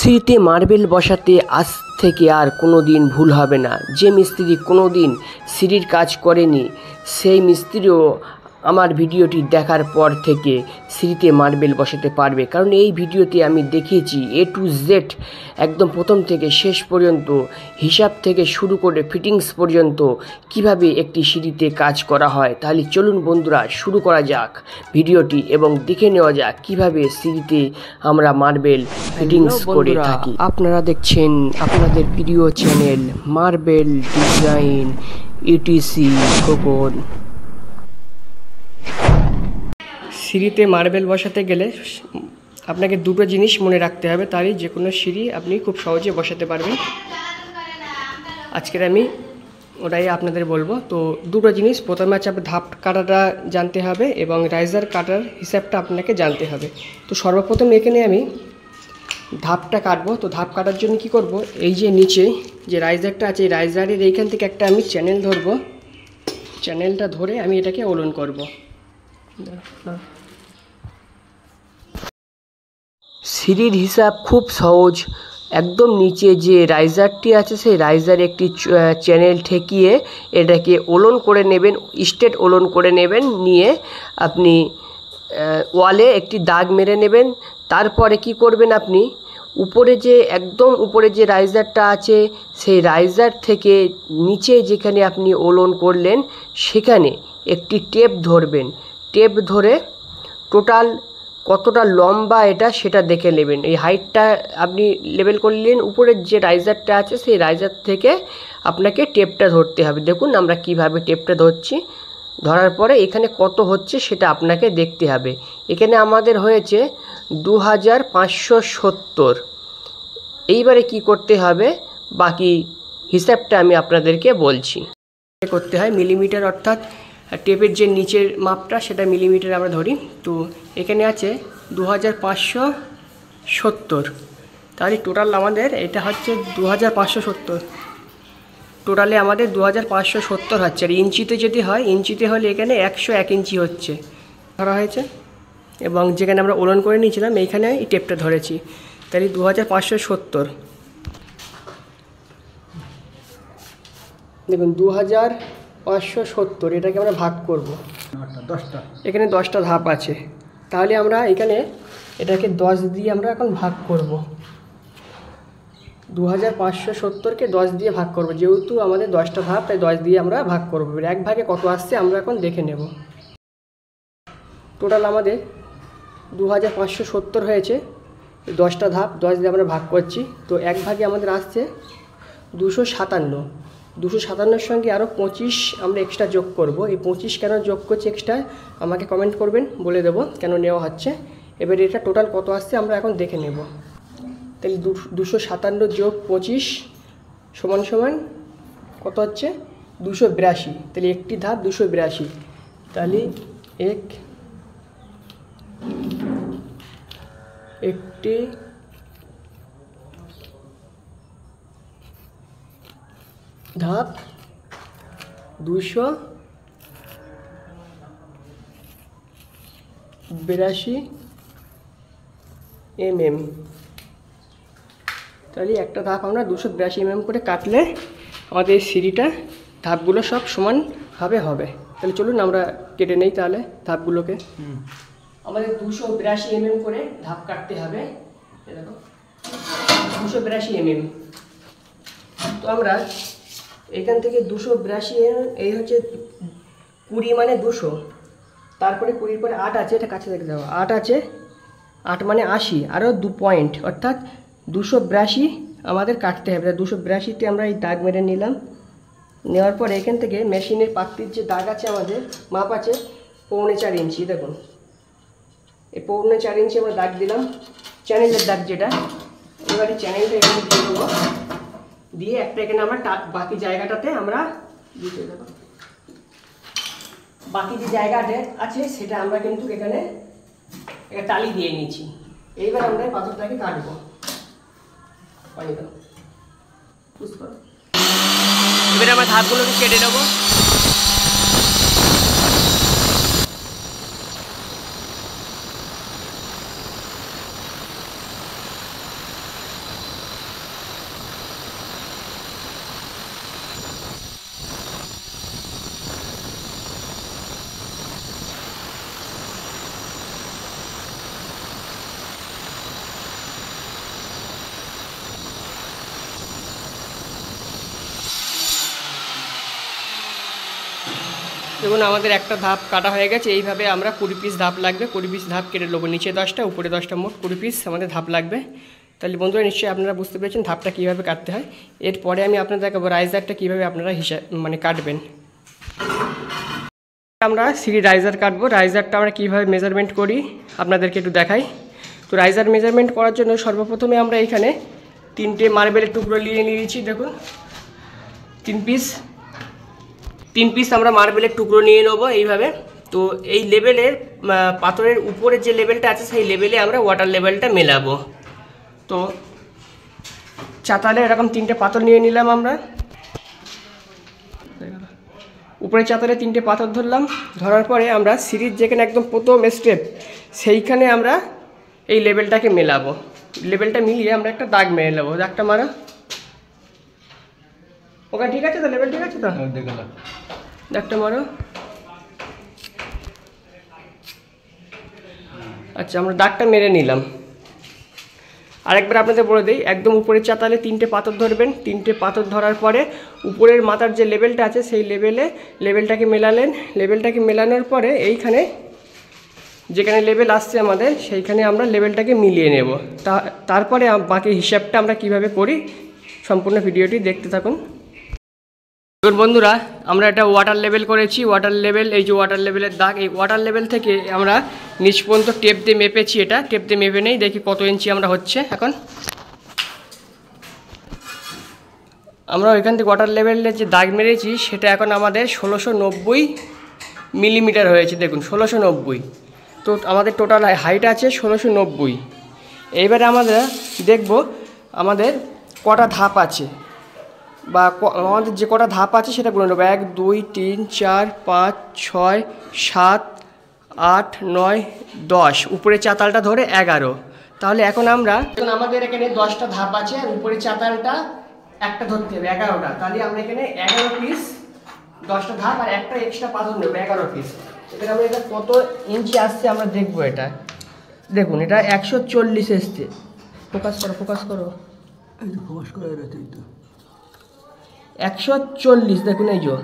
সিঁড়িতে মার্বেল বসাতে আজ থেকে আর কোনো দিন ভুল হবে না। যে মিস্ত্রি কোনো দিন সিঁড়ির কাজ করেনি সেই মিস্ত্রিও আমার ভিডিওটি দেখার পর থেকে সিঁড়িতে মার্বেল বসাতে পারবে, কারণ এই ভিডিওতে আমি দেখিয়েছি A to Z একদম প্রথম থেকে শেষ পর্যন্ত, হিসাব থেকে শুরু করে ফিটিংস পর্যন্ত কিভাবে একটি সিঁড়িতে কাজ করা হয়। তাহলে চলুন বন্ধুরা শুরু করা যাক ভিডিওটি এবং দেখে নেওয়া যাক কিভাবে সিঁড়িতে আমরা মার্বেল ফিটিংস করে থাকি। আপনারা দেখছেন আপনাদের প্রিয় চ্যানেল মার্বেল ডিজাইন ETC-KHOKON। সিঁড়িতে মার্বেল বসাতে গেলে আপনাকে দুটো জিনিস মনে রাখতে হবে, তাহলে যে কোনো সিঁড়ি আপনি খুব সহজে বসাতে পারবেন। আজকের আমি ওটাই আপনাদের বলবো। তো দুটো জিনিস, প্রথমে আছে আপনার ধাপ কাটাটা জানতে হবে এবং রাইজার কাটার হিসাবটা আপনাকে জানতে হবে। তো সর্বপ্রথম এখানে আমি ধাপটা কাটবো। তো ধাপ কাটার জন্য কি করব, এই যে নিচে যে রাইজারটা আছে এই রাইজারের এইখান থেকে একটা আমি চ্যানেল ধরবো। চ্যানেলটা ধরে আমি এটাকে ওলন করব। সিঁড়ির হিসাব খুব সহজ। একদম নিচে যে রাইজারটি আছে সেই রাইজারে একটি চ্যানেল ঠেকিয়ে এটাকে ওলন করে নেবেন, স্ট্রেট ওলন করে নেবেন। নিয়ে আপনি ওয়ালে একটি দাগ মেরে নেবেন। তারপরে কি করবেন, আপনি উপরে যে একদম উপরে যে রাইজারটা আছে সেই রাইজার থেকে নিচে যেখানে আপনি ওলন করলেন সেখানে একটি টেপ ধরবেন। টেপ ধরে টোটাল কতটা লম্বা এটা সেটা দেখে নেবেন। এই হাইটটা আপনি লেভেল করলেন, উপরের যে রাইজারটা আছে সেই রাইজার থেকে আপনাকে টেপটা ধরতে হবে। দেখুন আমরা কিভাবে টেপটা ধরছি। ধরার পরে এখানে কত হচ্ছে সেটা আপনাকে দেখতে হবে। এখানে আমাদের হয়েছে 2570। এইবারে কি করতে হবে বাকি হিসাবটা আমি আপনাদেরকে বলছি। করতে হয় মিলিমিটার, অর্থাৎ টেপের যে নিচের মাপটা সেটা মিলিমিটার আমরা ধরি। তো এখানে আছে 2570। তাহলে টোটাল আমাদের এটা হচ্ছে 2570। টোটালে আমাদের 2570 হচ্ছে। আর ইঞ্চিতে যদি হয়, ইঞ্চিতে হলে এখানে 101 ইঞ্চি হচ্ছে ধরা হয়েছে। এবং যেখানে আমরা ওলন করে নিয়েছিলাম এইখানে এই টেপটা ধরেছি। তাহলে 2570। দেখুন 2570 এটাকে আমরা ভাগ করব 10টা। এখানে 10টা ধাপ আছে, তাহলে আমরা এখানে এটাকে 10 দিয়ে আমরা এখন ভাগ করব। 2570কে 10 দিয়ে ভাগ করব, যেহেতু আমাদের 10টা ধাপ তাই 10 দিয়ে আমরা ভাগ করব। এক ভাগে কত আসছে আমরা এখন দেখে নেব। টোটাল আমাদের 2570 হয়েছে। 10টা ধাপ 10 দিয়ে আমরা ভাগ করছি। তো এক ভাগে আমাদের আসছে 257। 257-এর সঙ্গে আরও 25 আমরা এক্সট্রা যোগ করব। এই 25 কেন যোগ করছি এক্সট্রা আমাকে কমেন্ট করবেন, বলে দেবো কেন নেওয়া হচ্ছে। এবার এটা টোটাল কত আসছে আমরা এখন দেখে নেব। তাহলে 257 যোগ 25 সমান সমান কত হচ্ছে 282। তাহলে একটি ধাপ 282। তাহলে একটি ধাপ 282 mm। তাহলে একটা ধাপ আমরা 282 mm করে কাটলে আমাদের এই সিঁড়িটা ধাপগুলো সব সমানভাবে হবে। তাহলে চলুন আমরা কেটে নেই তাহলে ধাপগুলোকে। আমাদের 282 mm করে ধাপ কাটতে হবে। দেখো 282 mm। তো আমরা এখান থেকে 282 এই হচ্ছে 20 মানে 200, তারপরে 20 পরে 8 আছে, এটা কাছে দেখে যাবো। 8 আছে, 8 মানে 80, আরও 2 পয়েন্ট, অর্থাৎ 282 আমাদের কাটতে হবে। 282তে আমরা এই দাগ মেরে নিলাম। নেওয়ার পর এখান থেকে মেশিনের পাত্তির যে দাগ আছে আমাদের মাপ আছে 4.25 ইঞ্চি। দেখুন এই 4.25 ইঞ্চি আমরা দাগ দিলাম, চ্যানেলের দাগ যেটা। এবারে চ্যানেলটা এখানে দিয়ে দেবো, দিয়ে একটা এখানে আমরা বাকি জায়গাটাতে আমরা দিতে দেবো। বাকি যে জায়গাটা আছে সেটা আমরা কিন্তু এখানে একটা টালি দিয়ে নিচ্ছি। এইবার আমরা পাথরটাকে কাটবো। এবারে আমরা ধাপগুলোকে কেটে নেবো। দেখুন আমাদের একটা ধাপ কাটা হয়ে গেছে। এইভাবে আমরা 20 পিস ধাপ লাগবে, 20 পিস ধাপ কেটে নেবো, নিচে 10টা উপরে 10টা, মোট 20 পিস আমাদের ধাপ লাগবে। তাহলে বন্ধুরা নিশ্চয়ই আপনারা বুঝতে পেরেছেন ধাপটা কীভাবে কাটতে হয়। এরপরে আমি আপনাদের দেখাবো রাইজারটা কীভাবে আপনারা কাটবেন। আমরা সিঁড়ি রাইজার কাটবো। রাইজারটা আমরা কীভাবে মেজারমেন্ট করি আপনাদেরকে একটু দেখাই। তো রাইজার মেজারমেন্ট করার জন্য সর্বপ্রথমে আমরা এখানে 3টে মার্বেলের টুকরো নিয়ে নিয়েছি। দেখুন 3 পিস আমরা মার্বেলের টুকরো নিয়ে নেবো এইভাবে। তো এই লেভেলের পাথরের উপরে যে লেভেলটা আছে সেই লেভেলে আমরা ওয়াটার লেভেলটা মেলাবো। তো চাতালে এরকম 3টে পাথর নিয়ে নিলাম আমরা। উপরে চাতালে 3টে পাথর ধরলাম। ধরার পরে আমরা সিঁড়ির যেখানে একদম প্রথম স্টেপ সেইখানে আমরা এই লেভেলটাকে মেলাবো। লেভেলটা মিলিয়ে আমরা একটা দাগ মেরে নেবো। দাগটা মারা ওকে, ঠিক আছে তো? লেভেল ঠিক আছে তো? দাগটা মারো। আচ্ছা, আমরা দাগটা মেরে নিলাম। আরেকবার আপনাদের বলে দিই, একদম উপরের চাতালে 3টে পাথর ধরবেন। 3টে পাথর ধরার পরে উপরের মাথার যে লেভেলটা আছে সেই লেভেলটাকে মেলালেন। লেভেলটাকে মেলানোর পরে এইখানে যেখানে লেভেল আসছে আমাদের সেইখানে আমরা লেভেলটাকে মিলিয়ে নেব। তারপরে বাকি হিসাবটা আমরা কিভাবে করি সম্পূর্ণ ভিডিওটি দেখতে থাকুন। দেখুন বন্ধুরা, আমরা একটা ওয়াটার লেভেল করেছি। ওয়াটার লেভেল, এই যে ওয়াটার লেভেলের দাগ, এই ওয়াটার লেভেল থেকে আমরা নিচ পর্যন্ত টেপ দিয়ে মেপেছি। এটা টেপ দিয়ে মেপে নেই, দেখি কত ইঞ্চি আমরা হচ্ছে। এখন আমরা ওইখান থেকে ওয়াটার লেভেলের যে দাগ মেরেছি সেটা এখন আমাদের 1690 মিলিমিটার হয়েছে। দেখুন 1690। তো আমাদের টোটাল হাইট আছে 1690। এইবারে আমরা দেখব আমাদের কটা ধাপ আছে, বা আমাদের যে কটা ধাপ আছে সেটা গুনে নেবো। 1 2 3 4 5 6 7 8 9 10, উপরে চাতালটা ধরে 11। তাহলে এখন আমাদের এখানে 10টা ধাপ আছে আর উপরে চাতালটা একটা ধরতে হবে 11টা। তাহলে আমরা এখানে 11 পিস, 10টা ধাপ আর একটা এক্সট্রা পাথর নেবো 11 পিস। এখানে আমরা এটা কত ইঞ্চি আসছে আমরা দেখবো। এটা দেখুন, এটা 140 এসছে। ফোকাস করো, ফোকাস করো, ফোকাস করো। 140, দেখুন এই যে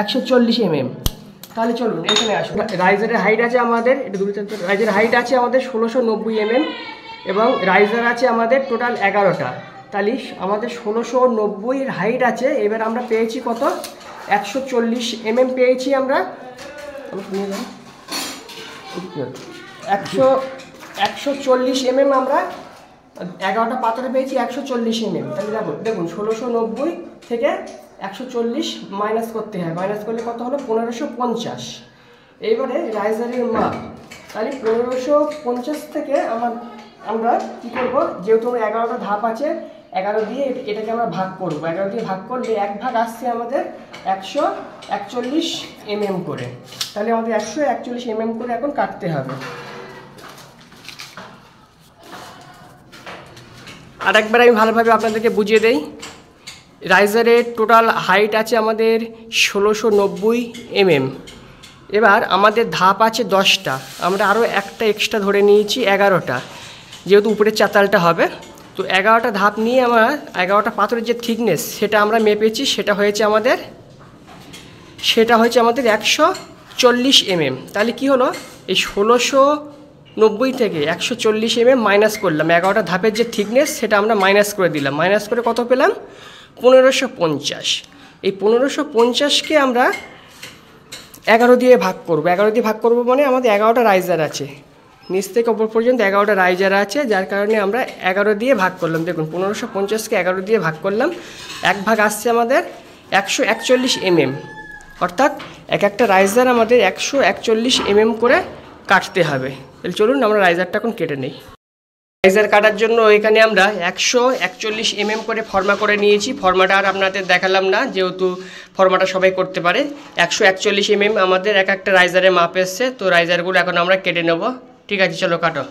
140 mm। তাহলে চলুন এখানে আসুন। রাইজারের হাইট আছে আমাদের, এটা রাইজারের হাইট আছে আমাদের 1690 mm এবং রাইজার আছে আমাদের টোটাল 11টা। তাহলে আমাদের 1690 হাইট আছে। এবার আমরা পেয়েছি কত? 140 mm পেয়েছি আমরা। 140 mm আমরা 11টা পাথরে পেয়েছি 140 mm। তাহলে দেখুন 1690 থেকে 140 মাইনাস করতে হয়। মাইনাস করলে কত হলো? 1550। এইবারে রাইজারের মাপ, তাহলে 1550 থেকে আমরা কী করবো, যেহেতু 11টা ধাপ আছে 11 দিয়ে এটাকে আমরা ভাগ করবো। 11 দিয়ে ভাগ করলে এক ভাগ আসছে আমাদের 141 mm করে। তাহলে আমাদের 141 mm করে এখন কাটতে হবে। আরেকবার আমি ভালোভাবে আপনাদেরকে বুঝিয়ে দেই। রাইজারের টোটাল হাইট আছে আমাদের 1690 mm। এবার আমাদের ধাপ আছে 10টা, আমরা আরও একটা এক্সট্রা ধরে নিয়েছি 11টা, যেহেতু উপরের চাতালটা হবে। তো 11টা ধাপ নিয়ে আমরা 11টা পাথরের যে থিকনেস সেটা আমরা মেপেছি। সেটা হয়েছে আমাদের 140 mm। তাহলে কি হলো, এই 1690 থেকে 140 mm মাইনাস করলাম। 11টা ধাপের যে থিকনেস সেটা আমরা মাইনাস করে দিলাম। মাইনাস করে কত পেলাম? 1550। এই 1550কে আমরা 11 দিয়ে ভাগ করব। 11 দিয়ে ভাগ করব মানে আমাদের 11টা রাইজার আছে, নিচ থেকে ওপর পর্যন্ত 11টা রাইজার আছে, যার কারণে আমরা 11 দিয়ে ভাগ করলাম। দেখুন 1550কে 11 দিয়ে ভাগ করলাম, এক ভাগ আসছে আমাদের 141 mm। অর্থাৎ এক একটা রাইজার আমাদের 141 mm করে কাটতে হবে। তাহলে চলুন আমরা রাইজারটা এখন কেটে নিই। রাইজার কাটার জন্য এখানে আমরা 141 mm করে ফর্মা করে নিয়েছি। ফর্মাটা আর আপনাদের দেখালাম না, যেহেতু ফর্মাটা সবাই করতে পারে। 141 mm আমাদের এক একটা রাইজারের মাপ এসছে। তো রাইজারগুলো এখন আমরা কেটে নেব। ঠিক আছে, চলো কাটো।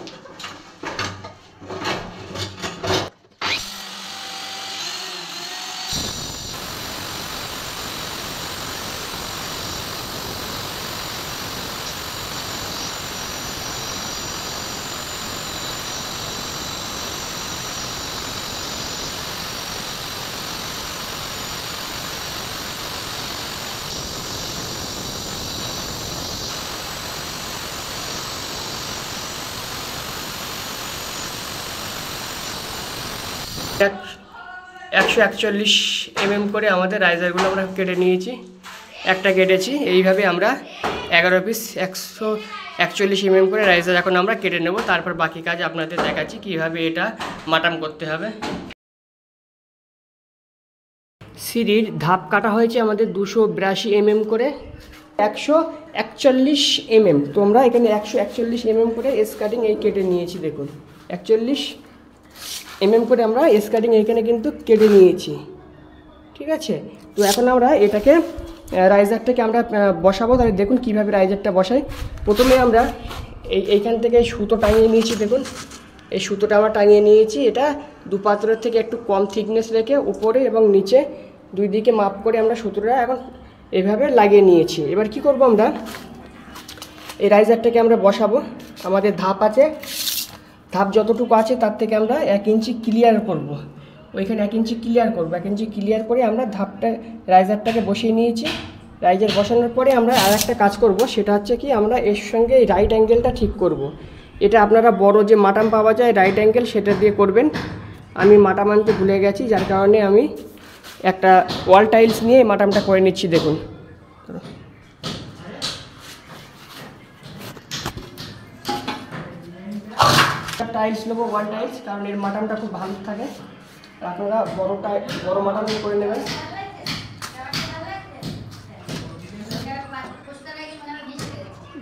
141 mm করে আমাদের রাইজারগুলো আমরা কেটে নিয়েছি, একটা কেটেছি। এইভাবে আমরা 11 পিস 141 mm করে রাইজার এখন আমরা কেটে নেব। তারপর বাকি কাজ আপনাদের দেখাচ্ছি কীভাবে এটা মাটাম করতে হবে। সিঁড়ির ধাপ কাটা হয়েছে আমাদের 282 mm করে 141 mm। তোমরা এখানে 141 mm করে এস কাটিং এই কেটে নিয়েছি, দেখুন 41 mm করে আমরা এস কাটিং এইখানে কিন্তু কেটে নিয়েছি, ঠিক আছে। তো এখন আমরা এটাকে রাইজারটাকে আমরা বসাবো। তাহলে দেখুন কীভাবে রাইজারটা বসাই। প্রথমে আমরা এইখান থেকে সুতো টাঙিয়ে নিয়েছি, দেখুন এই সুতোটা আমরা টাঙিয়ে নিয়েছি। এটা দুপাত্রের থেকে একটু কম থিকনেস রেখে উপরে এবং নিচে দুই দিকে মাপ করে আমরা সুতোটা এখন এইভাবে লাগিয়ে নিয়েছি। এবার কি করব, আমরা এই রাইজারটাকে আমরা বসাবো। আমাদের ধাপ আছে, ধাপ যতটুকু আছে তার থেকে আমরা 1 ইঞ্চি ক্লিয়ার করব। ওইখানে 1 ইঞ্চি ক্লিয়ার করবো। 1 ইঞ্চি ক্লিয়ার করে আমরা ধাপটা রাইজারটাকে বসিয়ে নিয়েছি। রাইজার বসানোর পরে আমরা আর একটা কাজ করব, সেটা হচ্ছে কি আমরা এর সঙ্গে এই রাইট অ্যাঙ্গেলটা ঠিক করব। এটা আপনারা বড় যে মাটাম পাওয়া যায় রাইট অ্যাঙ্গেল, সেটা দিয়ে করবেন। আমি মাটাম আনতে ভুলে গেছি, যার কারণে আমি একটা ওয়াল টাইলস নিয়ে মাটামটা করে নিচ্ছি। দেখুন টাইলস নেবো, ওয়াল টাইলস, কারণ এর মাটামটা খুব ভালো থাকে। আপনারা বড় মাটাম করে নেবেন।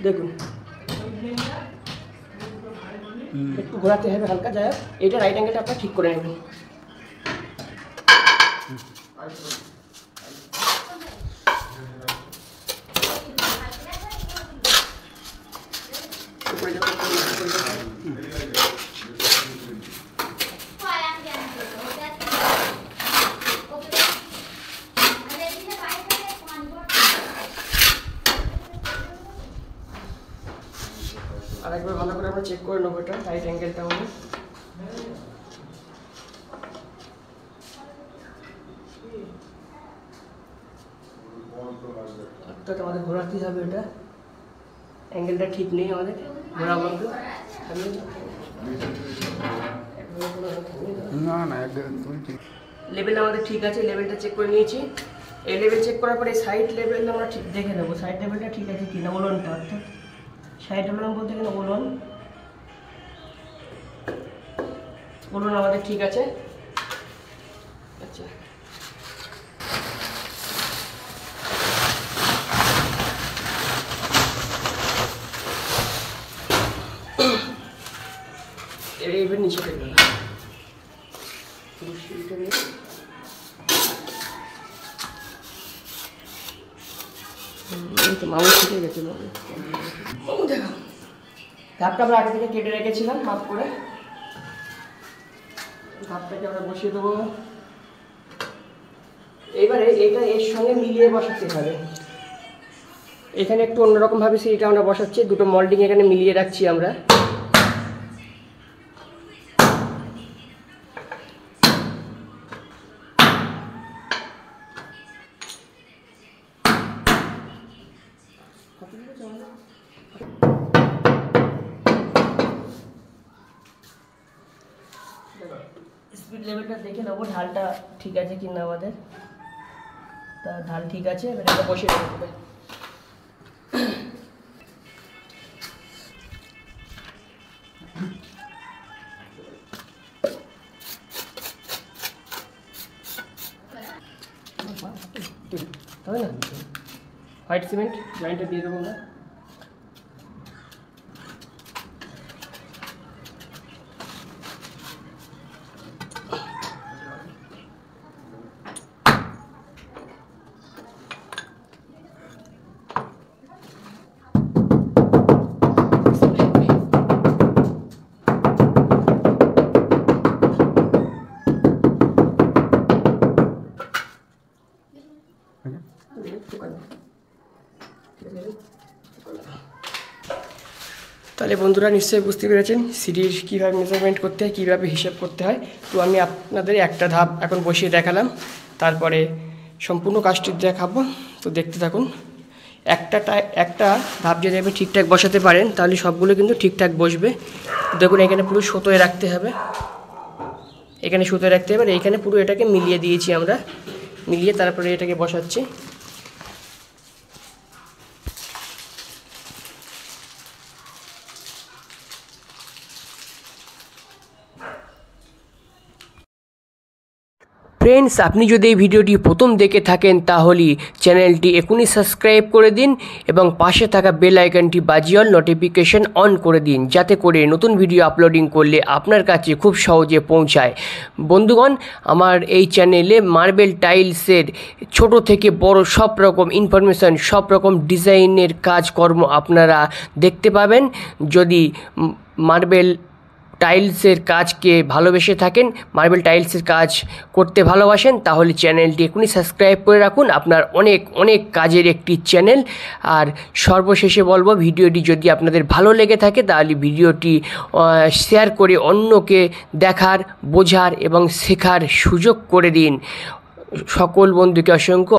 দেখুন একটু ঘোরাতে হবে হালকা, যায় এটা রাইট অ্যাঙ্গেলটা আপনারা ঠিক করে নেবেন। আরেকবার ভালো করে আমরা চেক করে নেবো এটা রাইট অ্যাঙ্গেলটা আমাদের। অর্থাৎ আমাদের ঘোরাতেই হবে, এটা অ্যাঙ্গেলটা ঠিক নেই আমাদের, ঘোরাবো একটু। লেভেল আমাদের ঠিক আছে, লেভেলটা চেক করে নিয়েছি। এই লেভেল চেক করার পরে সাইড লেভেল আমরা ঠিক দেখে নেবো, সাইড লেভেলটা ঠিক আছে কিনা, ওলনটা অর্থাৎ সাইড ওলন বলতে গেলে ওলন আমাদের ঠিক আছে। আচ্ছা এবার নিচে ফেলবে না, মামু শিখে গেছিল। দেখো ধাপটা আমরা আগে থেকে কেটে রেখেছিলাম মাপ করে, ধাপটাকে আমরা বসিয়ে দেবো। এবারে এটা এর সঙ্গে মিলিয়ে বসাতে হবে। এখানে একটু অন্যরকমভাবে সেইটা আমরা বসাচ্ছি, দুটো মল্ডিং এখানে মিলিয়ে রাখছি আমরা। স্পিড লেভেলটা দেখে নেবো ঢালটা ঠিক আছে কিনা আমাদের। তা ঢাল ঠিক আছে, এবার এটা বসিয়ে দেবো। হবে না, হোয়াইট সিমেন্ট জয়েন্টটা দিয়ে দেবো আমরা। তাহলে বন্ধুরা নিশ্চয়ই বুঝতে পেরেছেন সিঁড়ির কীভাবে মেজারমেন্ট করতে হয়, কীভাবে হিসাব করতে হয়। তো আমি আপনাদের একটা ধাপ এখন বসিয়ে দেখালাম, তারপরে সম্পূর্ণ কাজটি দেখাবো। তো দেখতে থাকুন। একটা ধাপ যদি আপনি ঠিকঠাক বসাতে পারেন তাহলে সবগুলো কিন্তু ঠিকঠাক বসবে। দেখুন এখানে পুরো সুতোয় রাখতে হবে। এখানে সুতো রাখতে এবার এইখানে পুরো এটাকে মিলিয়ে দিয়েছি আমরা, মিলিয়ে তারপরে এটাকে বসাচ্ছি। ফ্রেন্ডস, আপনি যদি এই ভিডিওটি প্রথম দেখে থাকেন তাহলে চ্যানেলটি এখনই সাবস্ক্রাইব করে দিন এবং পাশে থাকা বেল আইকনটি বাজিয়ে অল নোটিফিকেশন অন করে দিন, যাতে করে নতুন ভিডিও আপলোডিং করলে আপনার কাছে খুব সহজে পৌঁছায়। বন্ধুগণ, আমার এই চ্যানেলে মার্বেল টাইলসের ছোট থেকে বড় সব রকম ইনফরমেশান, সব রকম ডিজাইনের কাজকর্ম আপনারা দেখতে পাবেন। যদি মার্বেল টাইলসের কাজকে ভালোবেসে থাকেন, মার্বেল টাইলসের কাজ করতে ভালোবাসেন, তাহলে চ্যানেলটি এখনই সাবস্ক্রাইব করে রাখুন। আপনার অনেক অনেক কাজের একটি চ্যানেল। আর সর্বশেষে বলবো, ভিডিওটি যদি আপনাদের ভালো লেগে থাকে তাহলে ভিডিওটি শেয়ার করে অন্যকে দেখার, বোঝার এবং শেখার সুযোগ করে দিন। সকল বন্ধুকে অসংখ্য